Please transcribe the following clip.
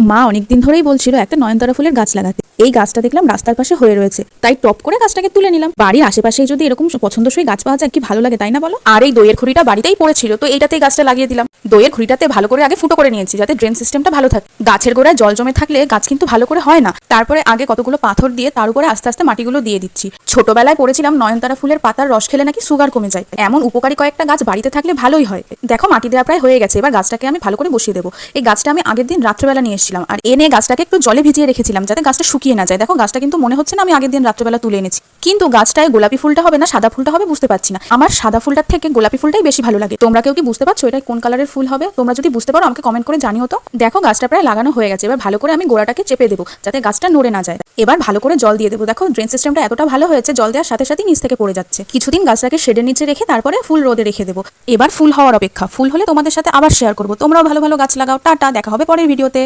মা অনেকদিন ধরেই বলছিল একটা নয়নতারা ফুলের গাছ লাগাতে। এই গাছটা দেখলাম রাস্তার পাশে হয়ে রয়েছে, তাই টপ করে গাছটাকে তুলে নিলাম। বাড়ির আশেপাশেই যদি এরকম পছন্দসই গাছ পাওয়া যায় কি ভালো লাগে, তাই না বলো? আর এই দইয়ের খুঁড়িটা বাড়িতেই পড়েছিল, তো এইটাতেই গাছটা লাগিয়ে দিলাম। দইয়ের খুঁড়িটাতে ভালো করে আগে ফুটো করে নিয়েছি যাতে ড্রেন সিস্টেমটা ভালো থাকে। গাছের গোড়ায় জল জমে থাকলে গাছ কিন্তু ভালো করে হয় না। তারপরে আগে কতগুলো পাথর দিয়ে তার উপরে আস্তে আস্তে মাটিগুলো দিয়ে দিচ্ছি। ছোটবেলায় পড়েছিলাম নয়নতারা ফুলের পাতার রস খেলে নাকি সুগার কমে যায়। এমন উপকারী কয়েকটা গাছ বাড়িতে থাকলে ভালোই হয়। দেখো মাটি দেওয়া প্রায় হয়ে গেছে, এবার গাছটাকে আমি ভালো করে বসিয়ে দেবো। এই গাছটা আমি আগের দিন রাত্রেবেলা নিয়ে এসেছিলাম, আর এনে গাছটাকে একটু জলে ভিজিয়ে রেখেছিলাম যাতে গাছটা শুকিয়ে না যায়। দেখো গাছটা কিন্তু মনে হচ্ছে না আমি আগের দিন রাত্রেবেলা তুলে এনেছি, কিন্তু গাছটায় গোলাপি ফুলটা হবে না সাদা ফুলটা হবে বুঝতে পারছি না। আমার সাদা ফুলটার থেকে গোলাপি ফুলটাই বেশি ভালো লাগে। তোমরা কেউ কি বুঝতে পারছো এটা কোন কালারের ফুল হবে? তোমরা যদি বুঝতে পারো আমাকে কমেন্ট করে জানিও তো। দেখো গাছটা প্রায় লাগানো হয়ে গেছে, এবার ভালো করে আমি গোড়াটাকে চেপে দেবো যাতে গাছটা নড়ে না যায়। এবার ভালো করে জল দিয়ে দেবো। দেখো ড্রেন সিস্টেমটা এতটা ভালো হয়েছে, জল দেওয়ার সাথে সাথে নিচ থেকে পড়ে যাচ্ছে। কিছুদিন গাছটাকে শেডের নিচে রেখে তারপরে ফুল রোদে রেখে দেবো। এবার ফুল হওয়ার অপেক্ষা, ফুল হলে তোমাদের সাথে আবার শেয়ার করবো। তোমরাও ভালো ভালো গাছ লাগাও। টাটা, দেখা হবে পরের ভিডিওতে।